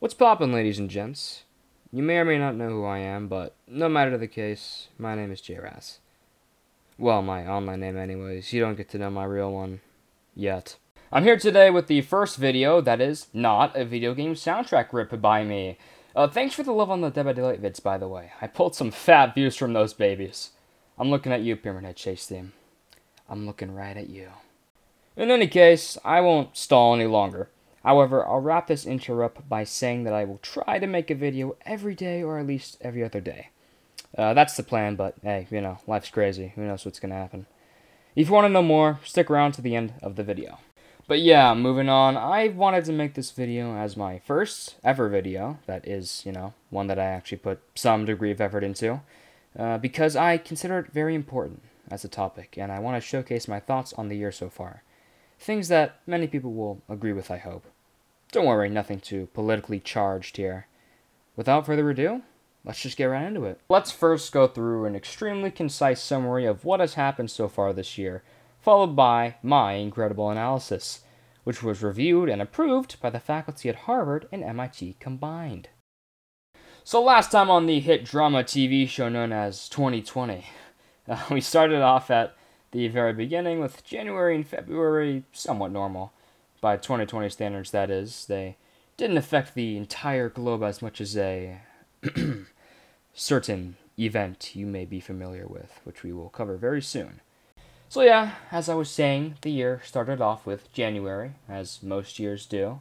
What's poppin', ladies and gents? You may or may not know who I am, but no matter the case, my name is JRass. Well, my online name anyways. You don't get to know my real one yet. I'm here today with the first video that is not a video game soundtrack rip by me. Thanks for the love on the Dead by Daylight vids, by the way. I pulled some fat views from those babies. I'm looking at you, Pyramid Head Chase Team. I'm looking right at you. In any case, I won't stall any longer. However, I'll wrap this intro up by saying that I will try to make a video every day or at least every other day. That's the plan, but hey, you know, life's crazy. Who knows what's going to happen. If you want to know more, stick around to the end of the video. But yeah, moving on, I wanted to make this video as my first ever video. That is, you know, one that I actually put some degree of effort into. Because I consider it very important as a topic, and I want to showcase my thoughts on the year so far. Things that many people will agree with, I hope. Don't worry, nothing too politically charged here. Without further ado, let's just get right into it. Let's first go through an extremely concise summary of what has happened so far this year, followed by my incredible analysis, which was reviewed and approved by the faculty at Harvard and MIT combined. So last time on the hit drama TV show known as 2020, we started off at the very beginning with January and February somewhat normal. By 2020 standards, that is. They didn't affect the entire globe as much as a certain event you may be familiar with, which we will cover very soon. So yeah, as I was saying, the year started off with January, as most years do.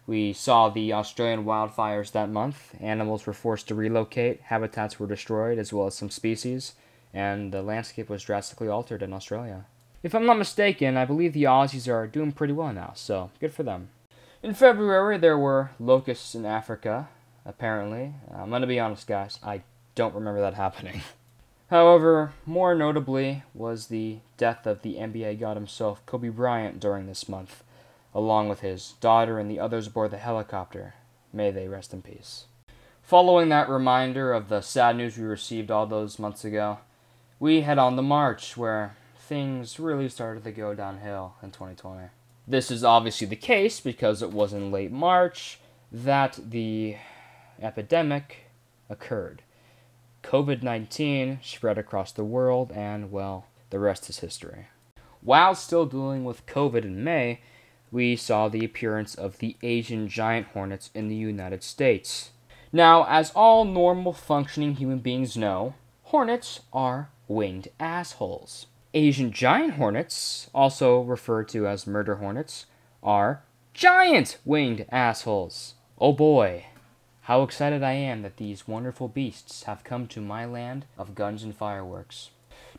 We saw the Australian wildfires that month. Animals were forced to relocate, habitats were destroyed, as well as some species, and the landscape was drastically altered in Australia. If I'm not mistaken, I believe the Aussies are doing pretty well now, so good for them. In February, there were locusts in Africa, apparently. I'm going to be honest, guys, I don't remember that happening. However, more notably was the death of the NBA god himself, Kobe Bryant, during this month, along with his daughter and the others aboard the helicopter. May they rest in peace. Following that reminder of the sad news we received all those months ago, we head on to March, where things really started to go downhill in 2020. This is obviously the case because it was in late March that the epidemic occurred. COVID-19 spread across the world, and, well, the rest is history. While still dealing with COVID in May, we saw the appearance of the Asian giant hornets in the United States. Now, as all normal functioning human beings know, hornets are winged assholes. Asian giant hornets, also referred to as murder hornets, are giant winged assholes. Oh boy, how excited I am that these wonderful beasts have come to my land of guns and fireworks.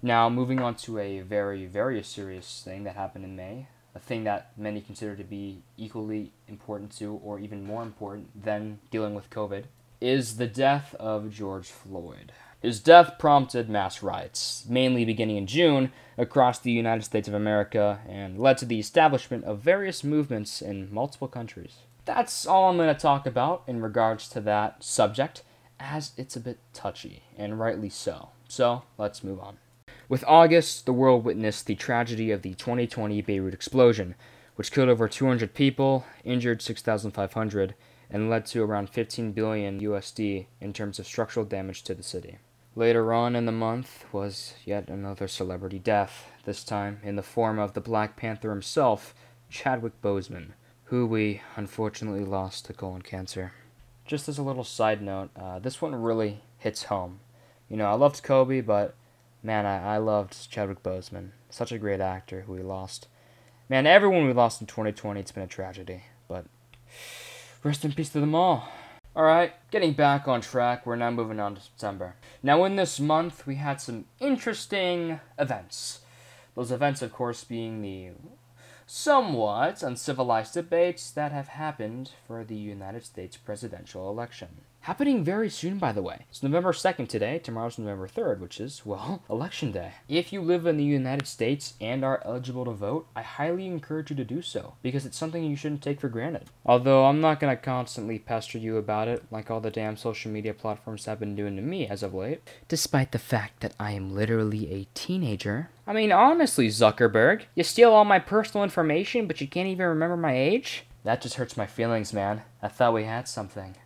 Now, moving on to a very, very serious thing that happened in May, a thing that many consider to be equally important to, or even more important than dealing with COVID, is the death of George Floyd. His death prompted mass riots, mainly beginning in June, across the United States of America, and led to the establishment of various movements in multiple countries. That's all I'm going to talk about in regards to that subject, as it's a bit touchy, and rightly so. So, let's move on. With August, the world witnessed the tragedy of the 2020 Beirut explosion, which killed over 200 people, injured 6,500, and led to around 15 billion USD in terms of structural damage to the city. Later on in the month was yet another celebrity death, this time in the form of the Black Panther himself, Chadwick Boseman, who we unfortunately lost to colon cancer. Just as a little side note, this one really hits home. You know, I loved Kobe, but man, I loved Chadwick Boseman. Such a great actor who we lost. Man, everyone we lost in 2020, it's been a tragedy, but rest in peace to them all. Alright, getting back on track, we're now moving on to September. Now in this month, we had some interesting events. Those events, of course, being the somewhat uncivilized debates that have happened for the United States presidential election. Happening very soon, by the way. It's November 2nd today, tomorrow's November 3rd, which is, well, election day. If you live in the United States and are eligible to vote, I highly encourage you to do so, because it's something you shouldn't take for granted. Although I'm not going to constantly pester you about it, like all the damn social media platforms have been doing to me as of late. Despite the fact that I am literally a teenager. I mean, honestly, Zuckerberg, you steal all my personal information, but you can't even remember my age? That just hurts my feelings, man. I thought we had something.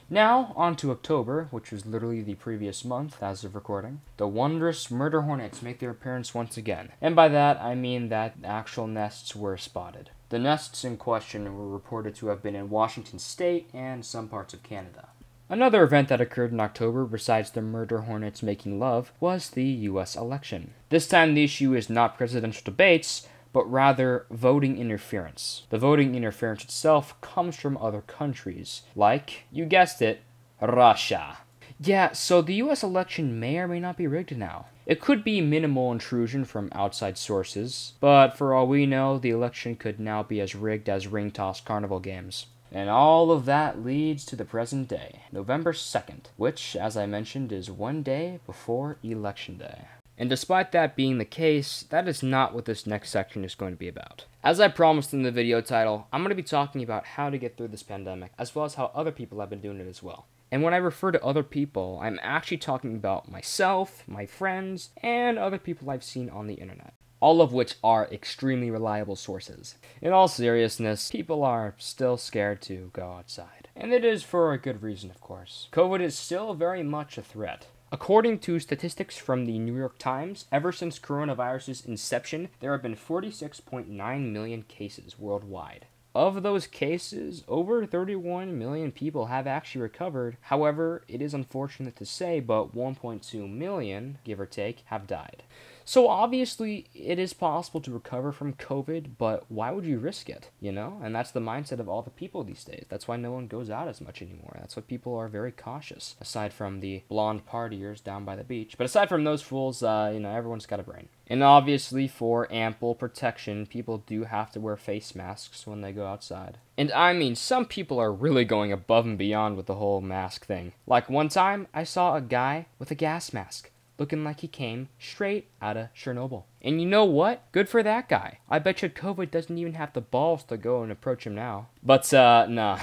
Now, on to October, which was literally the previous month as of recording. The wondrous murder hornets make their appearance once again. And by that, I mean that actual nests were spotted. The nests in question were reported to have been in Washington State and some parts of Canada. Another event that occurred in October, besides the murder hornets making love, was the U.S. election. This time the issue is not presidential debates, but rather voting interference. The voting interference itself comes from other countries, like, you guessed it, Russia. Yeah, so the US election may or may not be rigged now. It could be minimal intrusion from outside sources, but for all we know, the election could now be as rigged as ring toss carnival games. And all of that leads to the present day, November 2nd, which, as I mentioned, is one day before Election Day. And despite that being the case, that is not what this next section is going to be about. As I promised in the video title, I'm going to be talking about how to get through this pandemic, as well as how other people have been doing it as well. And when I refer to other people, I'm actually talking about myself, my friends, and other people I've seen on the internet. All of which are extremely reliable sources. In all seriousness, people are still scared to go outside. And it is for a good reason, of course. COVID is still very much a threat. According to statistics from the New York Times, ever since coronavirus's inception, there have been 46.9 million cases worldwide. Of those cases, over 31 million people have actually recovered. However, it is unfortunate to say, but 1.2 million, give or take, have died. So obviously, it is possible to recover from COVID, but why would you risk it, you know? And that's the mindset of all the people these days. That's why no one goes out as much anymore. That's why people are very cautious, aside from the blonde partiers down by the beach. But aside from those fools, everyone's got a brain. And obviously, for ample protection, people do have to wear face masks when they go outside. And I mean, some people are really going above and beyond with the whole mask thing. Like one time, I saw a guy with a gas mask, looking like he came straight out of Chernobyl. And you know what? Good for that guy. I bet you COVID doesn't even have the balls to go and approach him now. But, nah,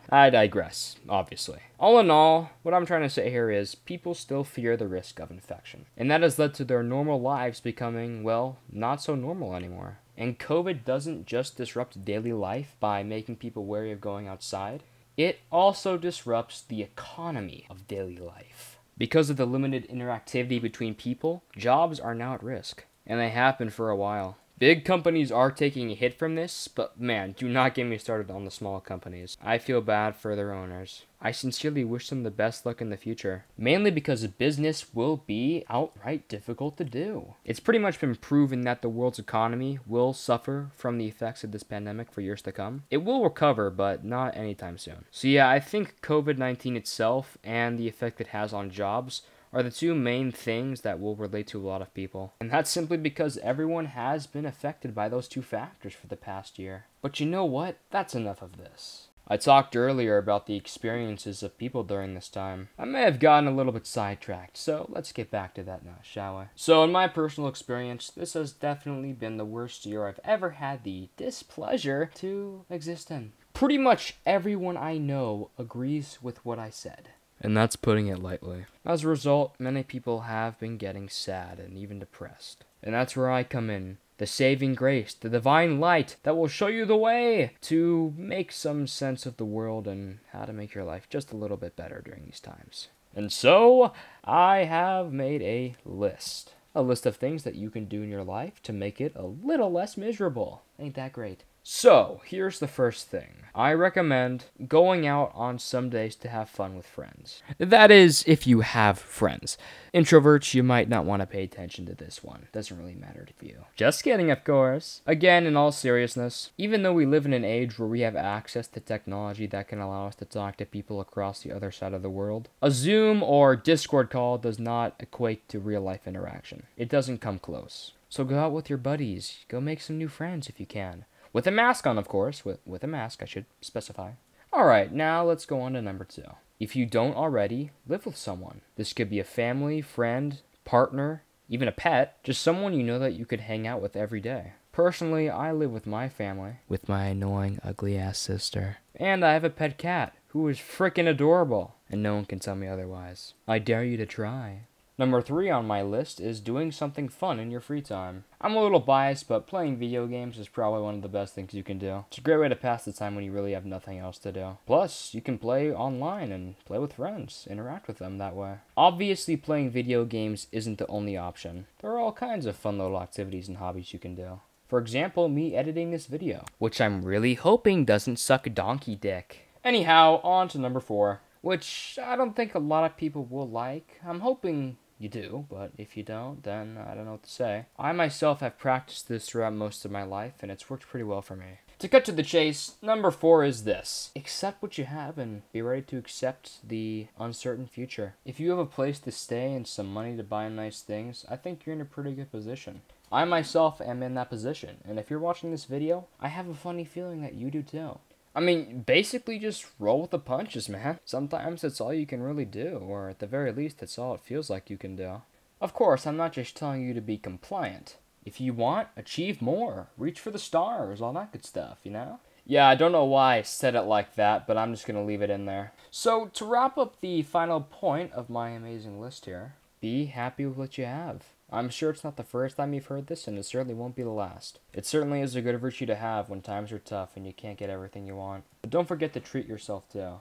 I digress, obviously. All in all, what I'm trying to say here is people still fear the risk of infection. And that has led to their normal lives becoming, well, not so normal anymore. And COVID doesn't just disrupt daily life by making people wary of going outside. It also disrupts the economy of daily life. Because of the limited interactivity between people, jobs are now at risk. And they have been for a while. Big companies are taking a hit from this, but man, do not get me started on the small companies. I feel bad for their owners. I sincerely wish them the best luck in the future. Mainly because business will be outright difficult to do. It's pretty much been proven that the world's economy will suffer from the effects of this pandemic for years to come. It will recover, but not anytime soon. So yeah, I think COVID-19 itself and the effect it has on jobs are the two main things that will relate to a lot of people. And that's simply because everyone has been affected by those two factors for the past year. But you know what? That's enough of this. I talked earlier about the experiences of people during this time. I may have gotten a little bit sidetracked, so let's get back to that now, shall we? So in my personal experience, this has definitely been the worst year I've ever had the displeasure to exist in. Pretty much everyone I know agrees with what I said. And that's putting it lightly. As a result, many people have been getting sad and even depressed. And that's where I come in. The saving grace, the divine light that will show you the way to make some sense of the world and how to make your life just a little bit better during these times. And so, I have made a list. A list of things that you can do in your life to make it a little less miserable. Ain't that great? So, here's the first thing. I recommend going out on some days to have fun with friends. That is, if you have friends. Introverts, you might not want to pay attention to this one. Doesn't really matter to you. Just kidding, of course. Again, in all seriousness, even though we live in an age where we have access to technology that can allow us to talk to people across the other side of the world, a Zoom or Discord call does not equate to real-life interaction. It doesn't come close. So go out with your buddies. Go make some new friends if you can. With a mask on, of course. With a mask, I should specify. Alright, now let's go on to number 2. If you don't already, live with someone. This could be a family, friend, partner, even a pet. Just someone you know that you could hang out with every day. Personally, I live with my family. With my annoying, ugly-ass sister. And I have a pet cat, who is frickin' adorable. And no one can tell me otherwise. I dare you to try. Number 3 on my list is doing something fun in your free time. I'm a little biased, but playing video games is probably one of the best things you can do. It's a great way to pass the time when you really have nothing else to do. Plus, you can play online and play with friends, interact with them that way. Obviously, playing video games isn't the only option. There are all kinds of fun little activities and hobbies you can do. For example, me editing this video, which I'm really hoping doesn't suck donkey dick. Anyhow, on to number 4, which I don't think a lot of people will like. I'm hoping you do, but if you don't, then I don't know what to say. I myself have practiced this throughout most of my life, and it's worked pretty well for me. To cut to the chase, number 4 is this. Accept what you have and be ready to accept the uncertain future. If you have a place to stay and some money to buy nice things, I think you're in a pretty good position. I myself am in that position, and if you're watching this video, I have a funny feeling that you do too. I mean, basically just roll with the punches, man. Sometimes that's all you can really do, or at the very least, that's all it feels like you can do. Of course, I'm not just telling you to be compliant. If you want, achieve more, reach for the stars, all that good stuff, you know? Yeah, I don't know why I said it like that, but I'm just gonna leave it in there. So, to wrap up the final point of my amazing list here, be happy with what you have. I'm sure it's not the first time you've heard this, and it certainly won't be the last. It certainly is a good virtue to have when times are tough and you can't get everything you want. But don't forget to treat yourself too.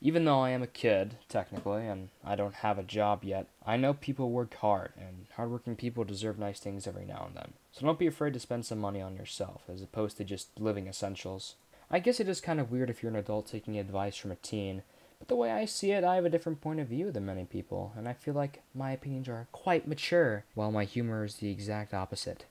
Even though I am a kid, technically, and I don't have a job yet, I know people work hard, and hardworking people deserve nice things every now and then. So don't be afraid to spend some money on yourself, as opposed to just living essentials. I guess it is kind of weird if you're an adult taking advice from a teen, but the way I see it, I have a different point of view than many people, and I feel like my opinions are quite mature, while my humor is the exact opposite.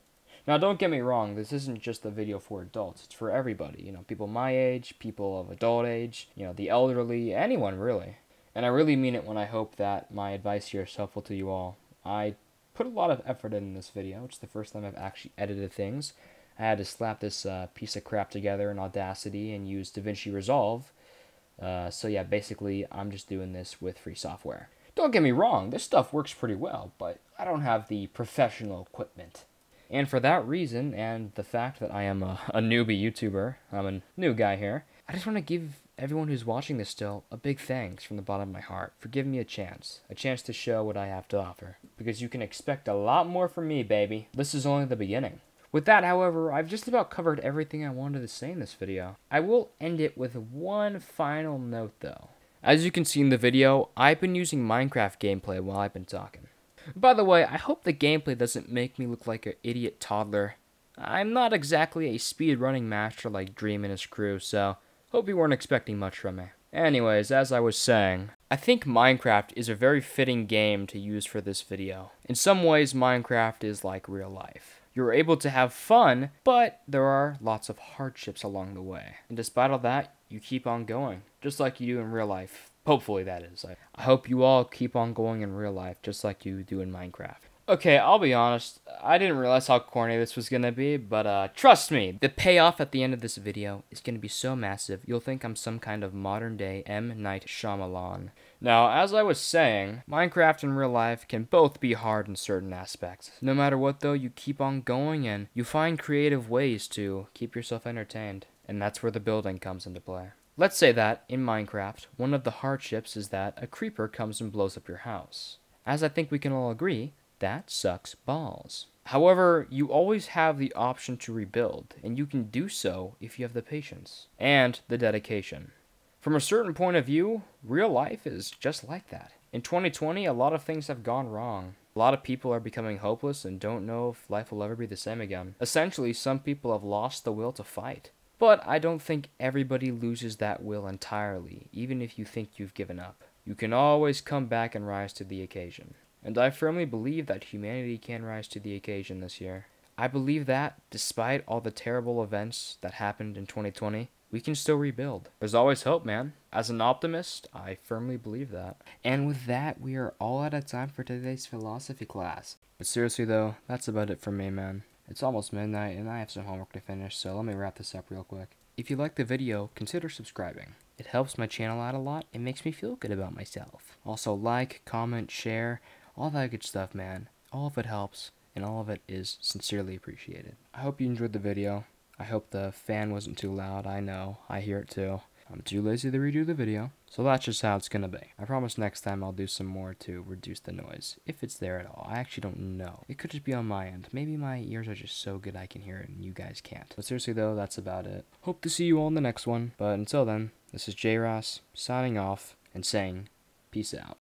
Now, don't get me wrong, this isn't just a video for adults, it's for everybody, people my age, people of adult age, the elderly, anyone really. And I really mean it when I hope that my advice here is helpful to you all. I put a lot of effort in this video. It's the first time I've actually edited things. I had to slap this piece of crap together in Audacity and use DaVinci Resolve. So yeah, basically, I'm just doing this with free software. Don't get me wrong, this stuff works pretty well, but I don't have the professional equipment. And for that reason, and the fact that I am a newbie YouTuber, I'm a new guy here, I just want to give everyone who's watching this still a big thanks from the bottom of my heart for giving me a chance to show what I have to offer. Because you can expect a lot more from me, baby. This is only the beginning. With that, however, I've just about covered everything I wanted to say in this video. I will end it with one final note, though. As you can see in the video, I've been using Minecraft gameplay while I've been talking. By the way, I hope the gameplay doesn't make me look like an idiot toddler. I'm not exactly a speedrunning master like Dream and his crew, so hope you weren't expecting much from me. Anyways, as I was saying, I think Minecraft is a very fitting game to use for this video. In some ways, Minecraft is like real life. You're able to have fun, but there are lots of hardships along the way. And despite all that, you keep on going, just like you do in real life. Hopefully, that is. I hope you all keep on going in real life, just like you do in Minecraft. Okay, I'll be honest, I didn't realize how corny this was gonna be, but trust me, the payoff at the end of this video is gonna be so massive, you'll think I'm some kind of modern-day M. Night Shyamalan. Now, as I was saying, Minecraft and real life can both be hard in certain aspects. No matter what, though, you keep on going and you find creative ways to keep yourself entertained. And that's where the building comes into play. Let's say that, in Minecraft, one of the hardships is that a creeper comes and blows up your house. As I think we can all agree, that sucks balls. However, you always have the option to rebuild, and you can do so if you have the patience and the dedication. From a certain point of view, real life is just like that. In 2020, a lot of things have gone wrong. A lot of people are becoming hopeless and don't know if life will ever be the same again. Essentially, some people have lost the will to fight. But I don't think everybody loses that will entirely, even if you think you've given up. You can always come back and rise to the occasion. And I firmly believe that humanity can rise to the occasion this year. I believe that, despite all the terrible events that happened in 2020, we can still rebuild. There's always hope, man. As an optimist, I firmly believe that. And with that, we are all out of time for today's philosophy class. But seriously though, that's about it for me, man. It's almost midnight and I have some homework to finish, so let me wrap this up real quick. If you liked the video, consider subscribing. It helps my channel out a lot and makes me feel good about myself. Also like, comment, share, all that good stuff, man. All of it helps, and all of it is sincerely appreciated. I hope you enjoyed the video. I hope the fan wasn't too loud. I know, I hear it too. I'm too lazy to redo the video, so that's just how it's gonna be. I promise next time I'll do some more to reduce the noise, if it's there at all. I actually don't know. It could just be on my end. Maybe my ears are just so good I can hear it and you guys can't. But seriously though, that's about it. Hope to see you all in the next one, but until then, this is JRoss signing off and saying peace out.